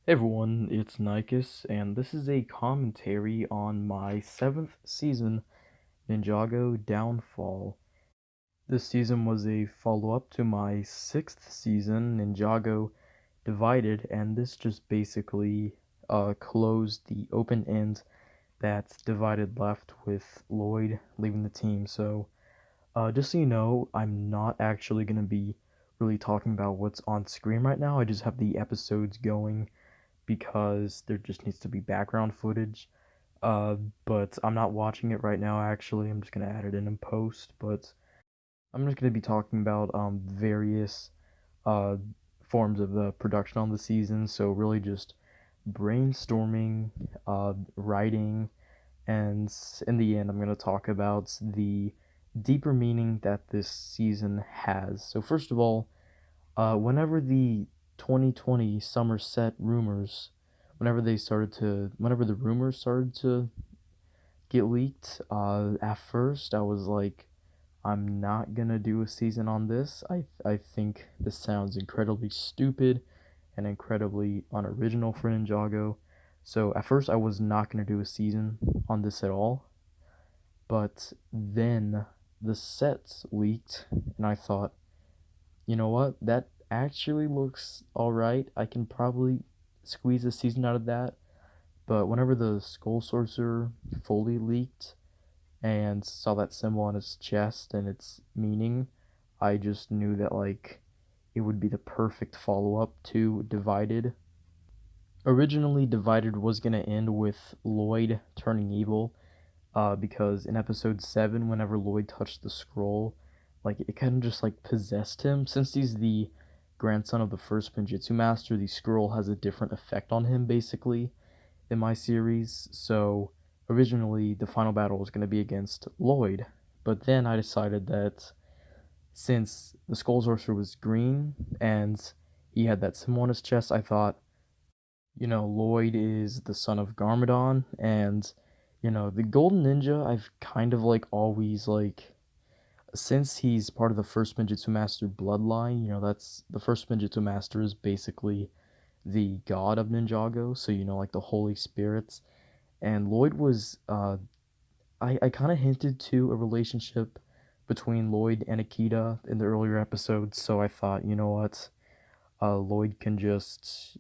Hey everyone, it's Nikes, and this is a commentary on my 7th season, Ninjago Downfall. This season was a follow-up to my 6th season, Ninjago Divided, and this just basically closed the open end that Divided left with Lloyd leaving the team. So, just so you know, I'm not actually going to be really talking about what's on screen right now. I just have the episodes going because there just needs to be background footage. Uh, but I'm not watching it right now. Actually, I'm just gonna add it in post. But I'm just gonna be talking about various uh forms of the production on the season. So really just brainstorming, writing, and in the end, I'm gonna talk about the deeper meaning that this season has. So first of all, whenever the 2020 Somerset rumors, whenever the rumors started to get leaked, at first I was like, I'm not gonna do a season on this. I think this sounds incredibly stupid and incredibly unoriginal for Ninjago. So at first I was not gonna do a season on this at all. But then the sets leaked, and I thought, you know what? That actually looks alright. I can probably squeeze a season out of that. But whenever the Skull Sorcerer fully leaked and saw that symbol on his chest and its meaning, I just knew that like it would be the perfect follow up to Divided. Originally, Divided was gonna end with Lloyd turning evil, because in episode 7, whenever Lloyd touched the scroll, like it kind of just like possessed him. Since he's the grandson of the first Ninjitsu master, the scroll has a different effect on him basically in my series. So originally the final battle was going to be against Lloyd, but then I decided that since the Skull Sorcerer was green and he had that symbol on his chest, I thought, Lloyd is the son of Garmadon, and the Golden Ninja. I've kind of like always like since he's part of the first Ninjutsu Master bloodline. That's the first Ninjutsu Master is basically the god of Ninjago, so like the Holy Spirits. And Lloyd was I kind of hinted to a relationship between Lloyd and Akita in the earlier episodes, so I thought, you know what, Lloyd can just,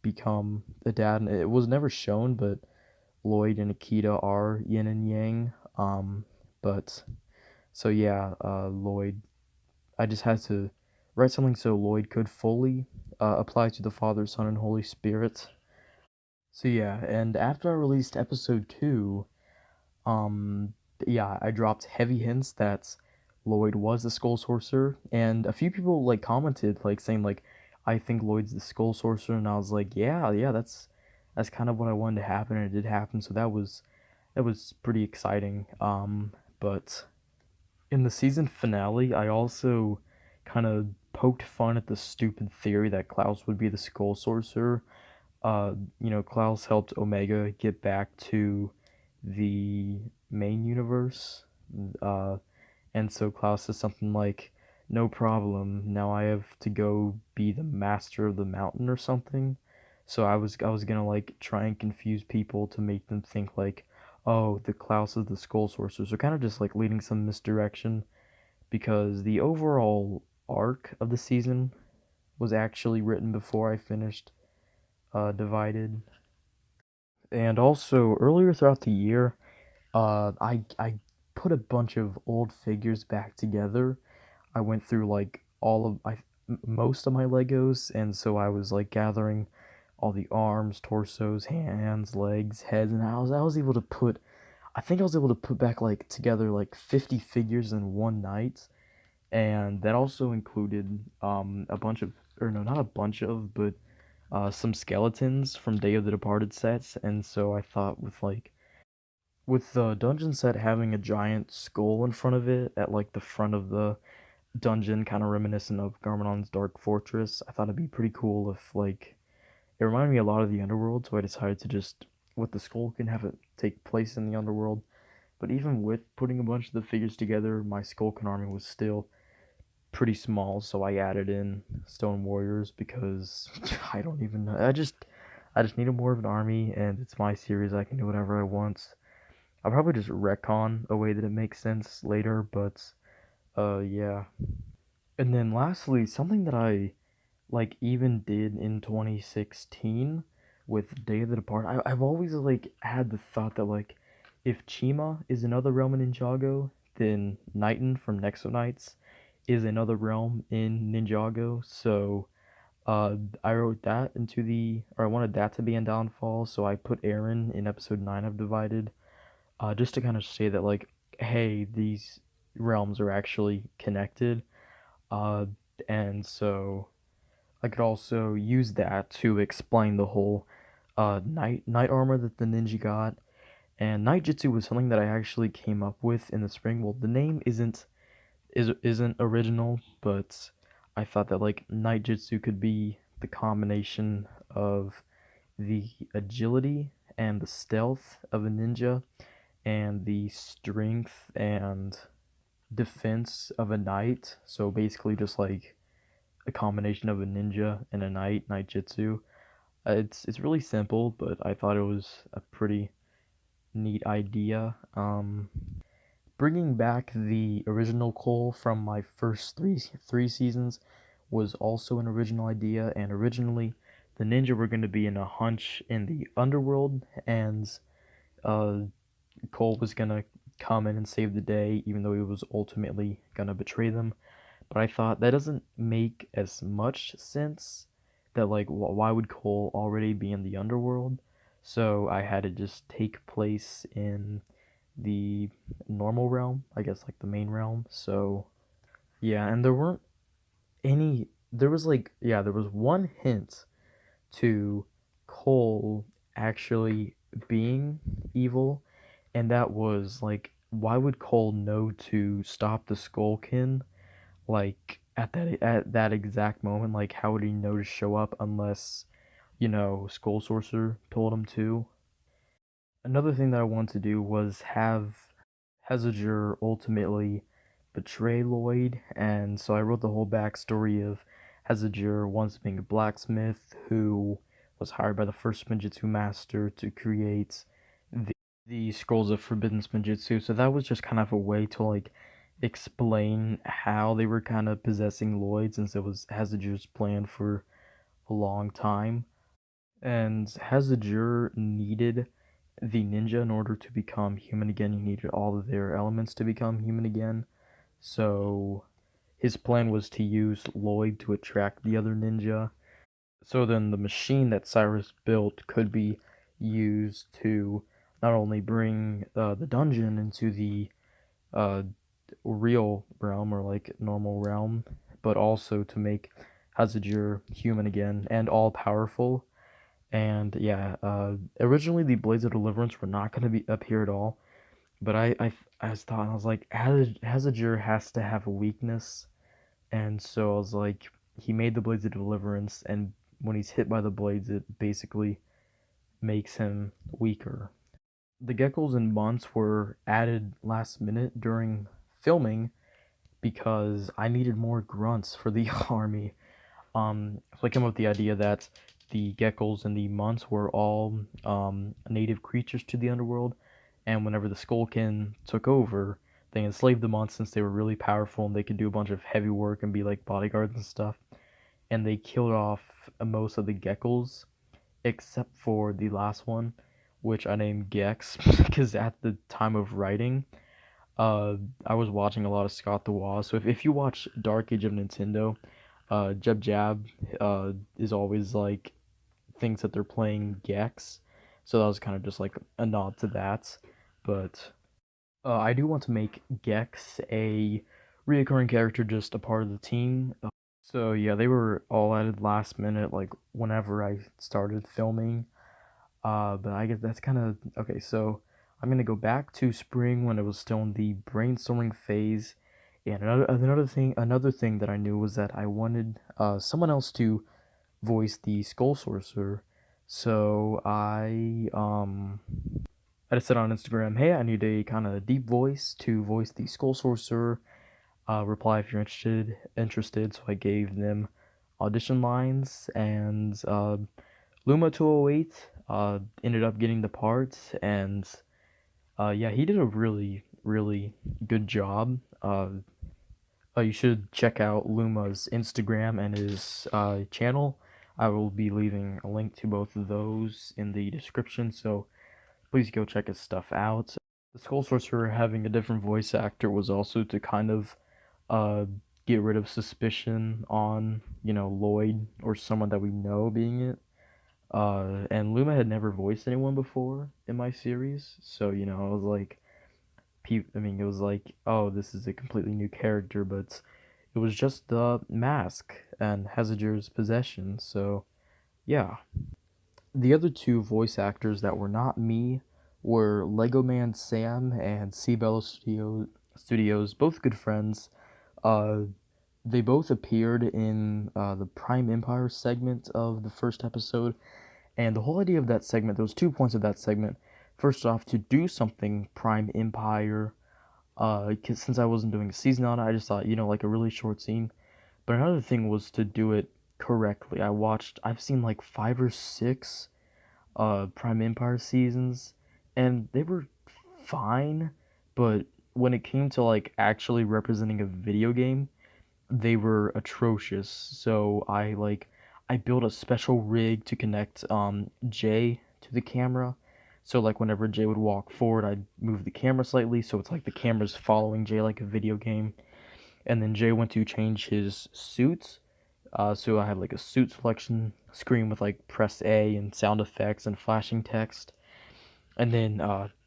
become a dad. And it was never shown, but Lloyd and Akita are yin and yang. But so yeah, Lloyd. I just had to write something so Lloyd could fully apply to the Father, Son, and Holy Spirit. So yeah, and after I released episode 2, um, yeah, I dropped heavy hints that Lloyd was the Skull Sorcerer, and a few people like commented like saying like, I think Lloyd's the Skull Sorcerer, and I was like, yeah, that's kind of what I wanted to happen, and it did happen. So that was pretty exciting. But in the season finale, I also kind of poked fun at the stupid theory that Klaus would be the Skull Sorcerer. Klaus helped Omega get back to the main universe. Uh, and so Klaus says something like, "No problem. Now I have to go be the master of the mountain or something." So I was gonna like try and confuse people to make them think like, "Oh, the Klaus is the Skull Sorcerer." So kind of just like leading some misdirection because the overall arc of the season was actually written before I finished Divided. And also earlier throughout the year, I put a bunch of old figures back together. I went through like most of my Legos, and so I was like gathering all the arms, torsos, hands, legs, heads, and I was able to put I think I was able to put back like together like 50 figures in one night, and that also included a bunch of, or no, not a bunch of, but some skeletons from Day of the Departed sets. And so I thought with the dungeon set having a giant skull in front of it at like the front of the dungeon, kind of reminiscent of Garmadon's Dark Fortress, I thought it'd be pretty cool if like it reminded me a lot of the Underworld. So I decided to just with the skull can have it take place in the Underworld. But even with putting a bunch of the figures together, my Skulkin army was still pretty small, so I added in Stone Warriors because I don't even know. I just needed more of an army, and it's my series. I can do whatever I want. I'll probably just retcon a way that it makes sense later, but yeah. And then lastly, something that I like even did in 2016 with Day of the Departed. I've always like had the thought that like if Chima is another realm in Ninjago, then Nighton from Nexo Knights is another realm in Ninjago. So I wrote that into the or I wanted that to be in Downfall, so I put Aaron in episode 9 of Divided, just to kind of say that like, hey, these realms are actually connected. Uh and so I could also use that to explain the whole night armor that the ninja got. And night jutsu was something that I actually came up with in the spring. Well, the name isn't original, but I thought that like night jutsu could be the combination of the agility and the stealth of a ninja and the strength and defense of a knight. So basically just like a combination of a ninja and a night jutsu. It's really simple, but I thought it was a pretty neat idea. Bringing back the original Cole from my first three seasons was also an original idea. And originally, the ninja were going to be in a hunch in the underworld, and uh, Cole was going to come in and save the day, even though he was ultimately going to betray them. But I thought that doesn't make as much sense. That like why would Cole already be in the underworld? So I had to just take place in the normal realm, I guess like the main realm. So yeah, and there weren't any. There was like there was one hint to Cole actually being evil, and that was like why would Cole know to stop the Skullkin like at that exact moment? Like how would he know to show up unless Skull Sorcerer told him to? Another thing that I wanted to do was have Hezekiah ultimately betray Lloyd, and so I wrote the whole backstory of Hezekiah once being a blacksmith who was hired by the first Spinjitzu master to create the, the scrolls of forbidden Spinjitzu. So that was just kind of a way to like explain how they were kind of possessing Lloyd, since it was Hezekiah's plan for a long time. And Hezekiah needed the ninja in order to become human again. He needed all of their elements to become human again. So his plan was to use Lloyd to attract the other ninja. So then the machine that Cyrus built could be used to not only bring the dungeon into the uh, real realm or like normal realm, but also to make Hazajir human again and all powerful. And yeah, originally the Blades of Deliverance were not going to be up here at all, but I thought, I was like, Hazajir has to have a weakness, and so I was like, he made the Blades of Deliverance, and when he's hit by the blades, it basically makes him weaker. The geckos and months were added last minute during filming because I needed more grunts for the army. So I came up with the idea that the geckos and the months were all native creatures to the underworld, and whenever the Skullkin took over, they enslaved the months since they were really powerful and they could do a bunch of heavy work and be like bodyguards and stuff. And they killed off most of the geckos except for the last one, which I named Gex because at the time of writing, uh, I was watching a lot of Scott the Woz. So if you watch Dark Age of Nintendo, Jeb Jab is always like thinks that they're playing Gex, so that was kind of just like a nod to that. But I do want to make Gex a reoccurring character, just a part of the team. So yeah, they were all added last minute, like whenever I started filming. But I guess that's kind of okay. So I'm gonna go back to spring when it was still in the brainstorming phase. And another thing that I knew was that I wanted someone else to voice the Skull Sorcerer. So I just said on Instagram, hey, I need a kind of deep voice to voice the Skull Sorcerer. reply if you're interested. So I gave them audition lines, and Luma 208 ended up getting the part, and yeah, he did a really good job. You should check out Luma's Instagram and his channel. I will be leaving a link to both of those in the description, so please go check his stuff out. The Skull Sorcerer having a different voice actor was also to kind of uh, get rid of suspicion on, Lloyd or someone that we know being it. And Luma had never voiced anyone before in my series, so, I was like, it was like, oh, this is a completely new character, but it was just the mask and Hazard's possession, so yeah. The other two voice actors that were not me were Lego Man Sam and Studios, both good friends. Uh, they both appeared in the Prime Empire segment of the first episode, and the whole idea of that segment, there was 2 points of that segment. First off, to do something Prime Empire, 'cause since I wasn't doing a season on it, I just thought, like a really short scene. But another thing was to do it correctly. I've seen like 5 or 6 Prime Empire seasons, and they were fine, but when it came to like actually representing a video game, they were atrocious. So I built a special rig to connect Jay to the camera. So like whenever Jay would walk forward, I'd move the camera slightly so it's like the camera's following Jay like a video game. And then Jay went to change his suit. So I had like a suit selection screen with like press A and sound effects and flashing text. And then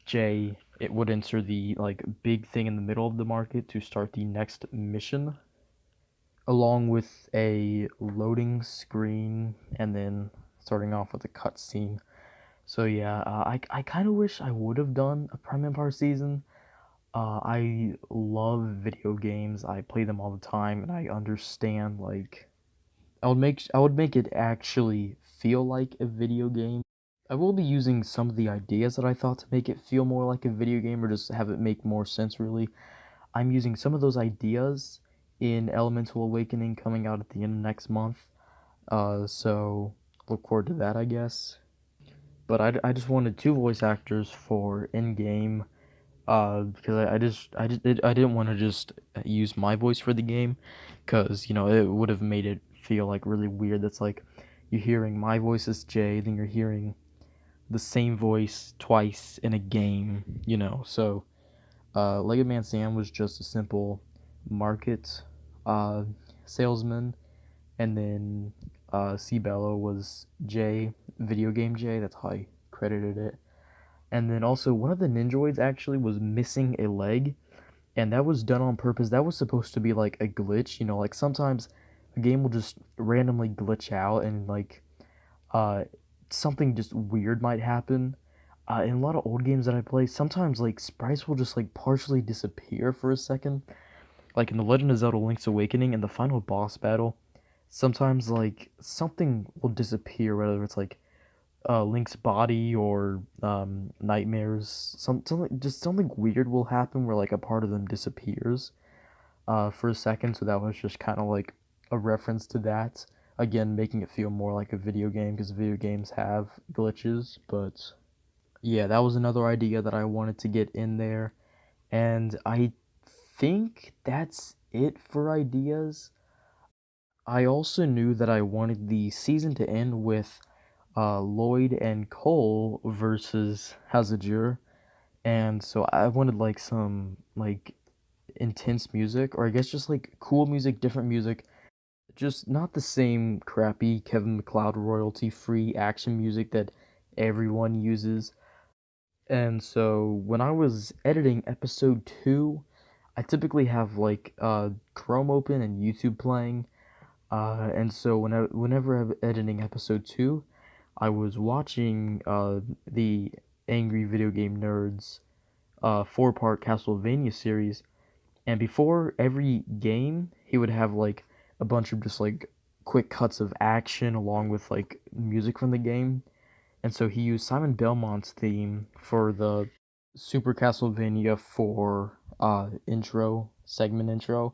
Jay, it would enter the like big thing in the middle of the market to start the next mission, along with a loading screen, and then starting off with a cutscene. So yeah, I kind of wish I would have done a Prime Empire season. I love video games. I play them all the time, and I understand like I would make it actually feel like a video game. I will be using some of the ideas that I thought to make it feel more like a video game, or just have it make more sense really. I'm using some of those ideas in Elemental Awakening coming out at the end of next month. So look forward to that, I guess. But I just wanted 2 voice actors for in-game, because I didn't want to just use my voice for the game, because it would have made it feel like really weird. That's like you're hearing my voice as Jay, then you're hearing the same voice twice in a game. So Lego Man Sam was just a simple market uh, salesman, and then C-Bello was Jay, video game Jay. That's how I credited it. And then also one of the Ninjoids actually was missing a leg, and that was done on purpose. That was supposed to be like a glitch. Like sometimes a game will just randomly glitch out, and like uh, something just weird might happen. In a lot of old games that I play, sometimes like sprites will just like partially disappear for a second. Like in The Legend of Zelda Link's Awakening in the final boss battle, sometimes like something will disappear, whether it's like Link's body or nightmares. Something weird will happen where like a part of them disappears for a second. So that was just kind of like a reference to that. Again, making it feel more like a video game because video games have glitches. But yeah, that was another idea that I wanted to get in there, and I think that's it for ideas. I also knew that I wanted the season to end with Lloyd and Cole versus Hazajir, and so I wanted like some like intense music, or I guess just like cool music, different music, just not the same crappy Kevin MacLeod royalty free action music that everyone uses. And so when I was editing episode 2, I typically have like Chrome open and YouTube playing. And so whenever I'm editing episode 2, I was watching the Angry Video Game Nerds 4-part Castlevania series, and before every game, he would have like a bunch of just like quick cuts of action along with like music from the game. And so he used Simon Belmont's theme for the Super Castlevania 4 intro segment intro,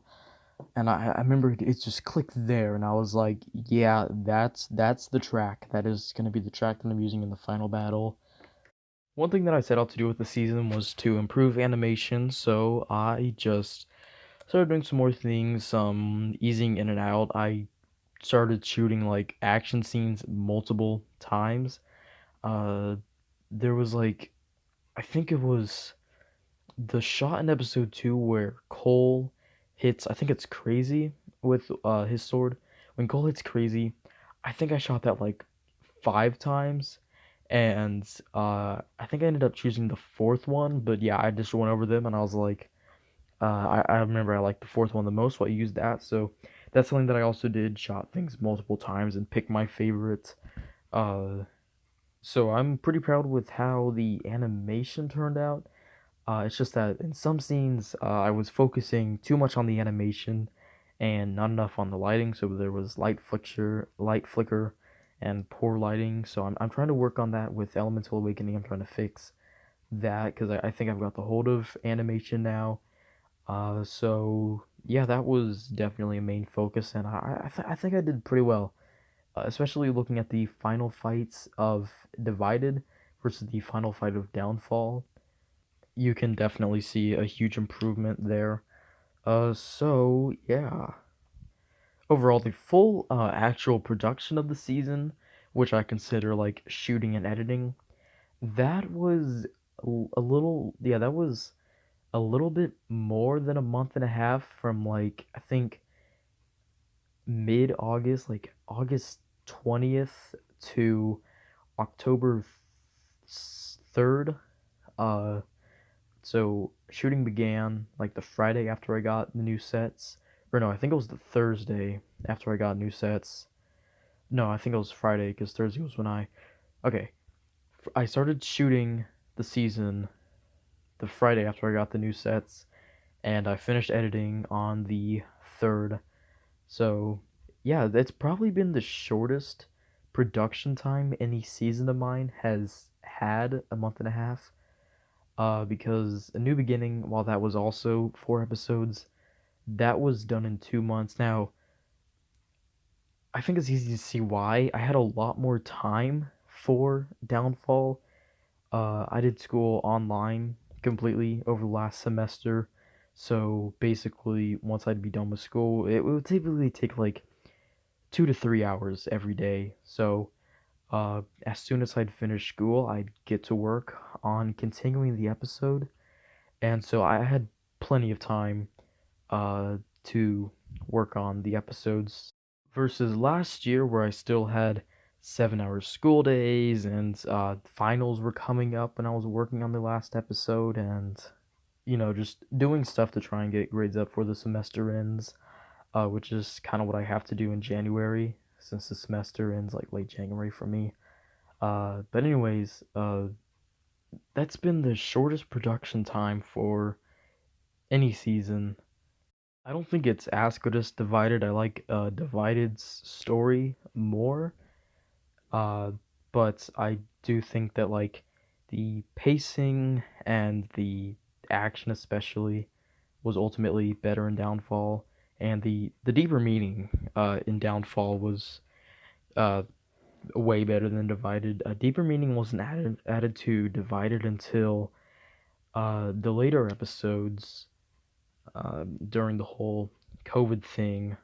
and I remember it just clicked there, and I was like, yeah, that's the track. That is gonna be the track that I'm using in the final battle. One thing that I set out to do with the season was to improve animation, so I just started doing some more things, easing in and out. I started shooting like action scenes multiple times. Uh, there was like, I think it was the shot in episode 2 where Cole hits, I think it's Crazy with his sword. When Cole hits Crazy, I think I shot that like 5 times, and I think I ended up choosing the fourth one, but yeah, I just went over them and I was like, I remember I liked the fourth one the most, so I used that. So that's something that I also did, shot things multiple times and picked my favorite. Uh, so I'm pretty proud with how the animation turned out. It's just that in some scenes, I was focusing too much on the animation and not enough on the lighting. So there was light flicker, and poor lighting. So I'm trying to work on that with Elemental Awakening. I'm trying to fix that because I think I've got the hold of animation now. So yeah, that was definitely a main focus, and I think I did pretty well, especially looking at the final fights of Divided versus the final fight of Downfall. You can definitely see a huge improvement there. So yeah. Overall, the full actual production of the season, which I consider like shooting and editing, that was a little, yeah, that was a little bit more than a month and a half from like, I think mid August, like August 20th to October 3rd. Uh, So shooting began like the Friday after I got the new sets. Or no, I think it was the Thursday after I got new sets. No, I think it was Friday because Thursday was when I. Okay, I started shooting the season the Friday after I got the new sets, and I finished editing on the 3rd. So, yeah, that's probably been the shortest production time any season of mine has had, a month and a half. Because A New Beginning, while that was also 4 episodes, that was done in 2 months. Now, I think it's easy to see why. I had a lot more time for Downfall. I did school online completely over the last semester. So basically, once I'd be done with school, it would typically take like 2 to 3 hours every day. So, as soon as I'd finish school, I'd get to work on continuing the episode. And so I had plenty of time to work on the episodes versus last year where I still had 7 hour school days and finals were coming up and I was working on the last episode and just doing stuff to try and get grades up for the semester ends, which is kind of what I have to do in January since the semester ends like late January for me. But anyways, that's been the shortest production time for any season. I don't think it's as good as Divided. I like Divided's story more. Uh, but I do think that like the pacing and the action especially was ultimately better in Downfall, and the deeper meaning in Downfall was uh way better than Divided. Deeper meaning wasn't added to Divided until the later episodes during the whole COVID thing.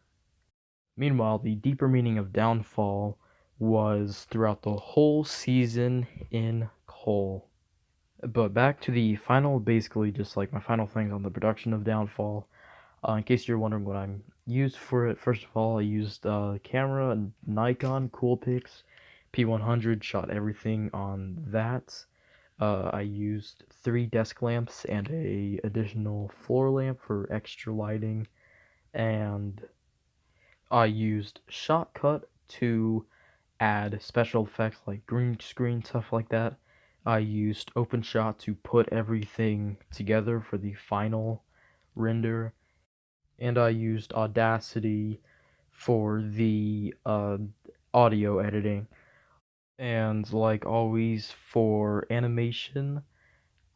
Meanwhile, the deeper meaning of Downfall was throughout the whole season in Cole. But back to the final, basically just like my final things on the production of Downfall. In case you're wondering what I'm used for it, first of all, I used camera, Nikon Coolpix P100, shot everything on that. I used 3 desk lamps and a additional floor lamp for extra lighting, and I used Shotcut to add special effects like green screen, stuff like that. I used OpenShot to put everything together for the final render, and I used Audacity for the audio editing. And like always, for animation,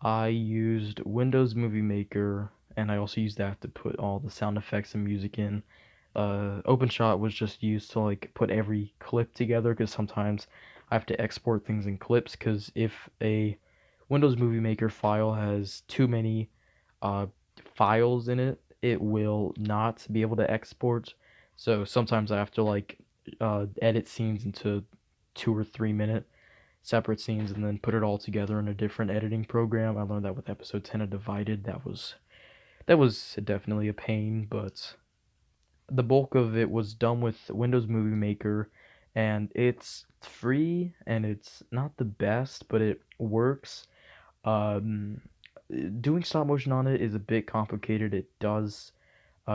I used Windows Movie Maker and I also used that to put all the sound effects and music in. OpenShot was just used to like put every clip together because sometimes I have to export things in clips because if a Windows Movie Maker file has too many uh, files in it, it will not be able to export. So sometimes I have to like edit scenes into 2 or 3 minute separate scenes and then put it all together in a different editing program. I learned that with episode 10 of Divided. That was definitely a pain, but the bulk of it was done with Windows Movie Maker, and it's free and it's not the best, but it works. Um, Doing stop motion on it is a bit complicated. It does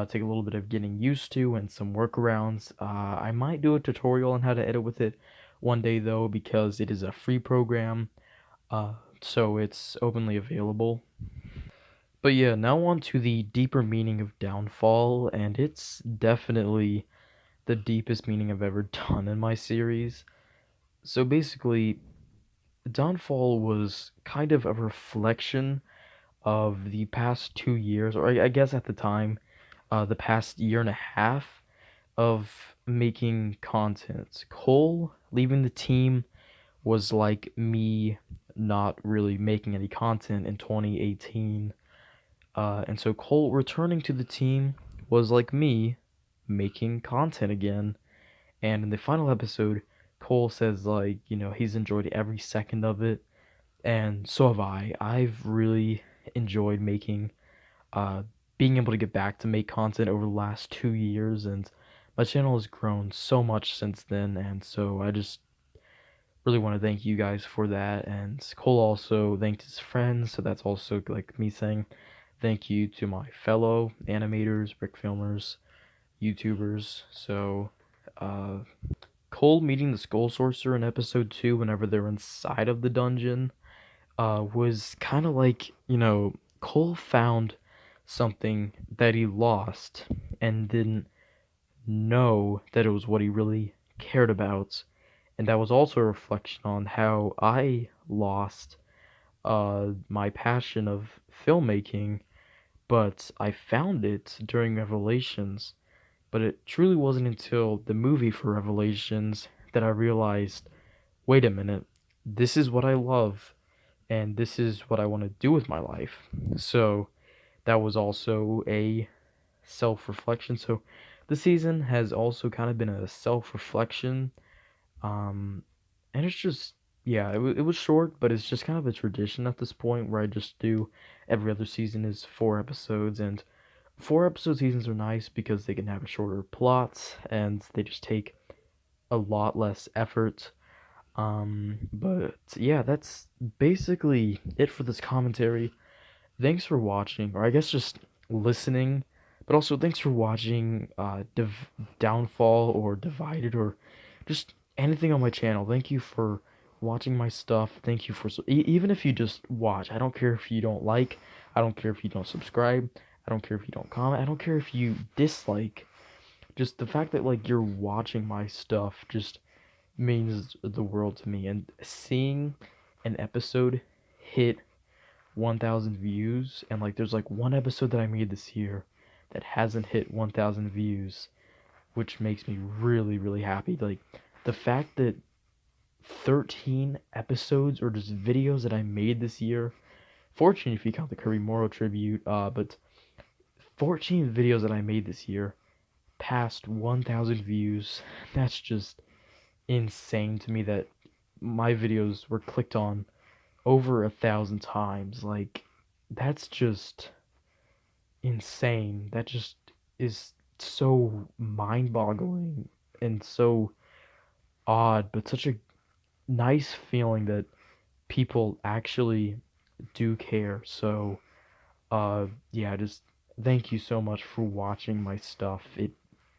take a little bit of getting used to and some workarounds. I might do a tutorial on how to edit with it one day though, because it is a free program, uh, so it's openly available. But yeah, now on to the deeper meaning of downfall, and it's definitely the deepest meaning I've ever done in my series. So basically, Downfall was kind of a reflection of the past 2 years, or I guess at the time, the past year and a half of making content. Cole leaving the team was like me not really making any content in 2018. And so Cole returning to the team was like me making content again. And in the final episode, Cole says like, he's enjoyed every second of it, and so have I. I've really enjoyed making uh being able to get back to make content over the last 2 years, and my channel has grown so much since then, and so I just really want to thank you guys for that. And Cole also thanked his friends, so that's also like me saying thank you to my fellow animators, brick filmers, YouTubers. So uh Cole meeting the Skull Sorcerer in episode 2 whenever they're inside of the dungeon was kind of like, Cole found something that he lost and didn't know that it was what he really cared about. And that was also a reflection on how I lost my passion of filmmaking, but I found it during Revelations. But it truly wasn't until the movie for Revelations that I realized, wait a minute, this is what I love, and this is what I want to do with my life. So that was also a self reflection. So the season has also kind of been a self reflection. Um, and it's just, yeah, it was short, but it's just kind of a tradition at this point where I just do every other season is 4 episodes. And 4 episode seasons are nice because they can have a shorter plot and they just take a lot less effort. But yeah, that's basically it for this commentary. Thanks for watching, or I guess just listening, but also thanks for watching Downfall or Divided or just anything on my channel. Thank you for watching my stuff. Thank you for even if you just watch. I don't care if you don't like. I don't care if you don't subscribe. I don't care if you don't comment. I don't care if you dislike. Just the fact that like you're watching my stuff just means the world to me. And seeing an episode hit 1,000 views, and like there's like one episode that I made this year that hasn't hit 1,000 views, which makes me really really happy. Like the fact that 13 episodes or just videos that I made this year, 14 if you count the Kirby Moro tribute, but 14 videos that I made this year past 1,000 views. That's just insane to me that my videos were clicked on over 1,000 times. Like, that's just insane. That just is so mind-boggling and so odd, but such a nice feeling that people actually do care. So, yeah, just thank you so much for watching my stuff. It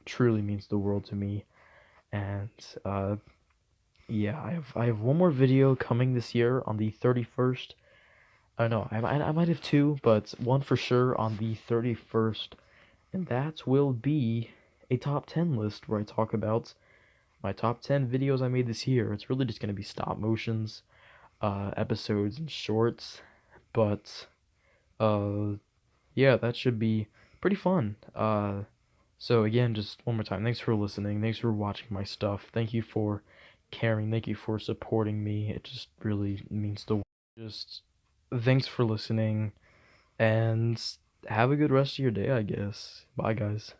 truly means the world to me. And yeah, I have one more video coming this year on the 31st. I know I might have two, but one for sure on the 31st, and that will be a top 10 list where I talk about my top 10 videos I made this year. It's really just gonna be stop motions, episodes and shorts, but uh Yeah, that should be pretty fun. So again, just one more time, thanks for listening. Thanks for watching my stuff. Thank you for caring. Thank you for supporting me. It just really means the world. Just thanks for listening and have a good rest of your day, I guess. Bye, guys.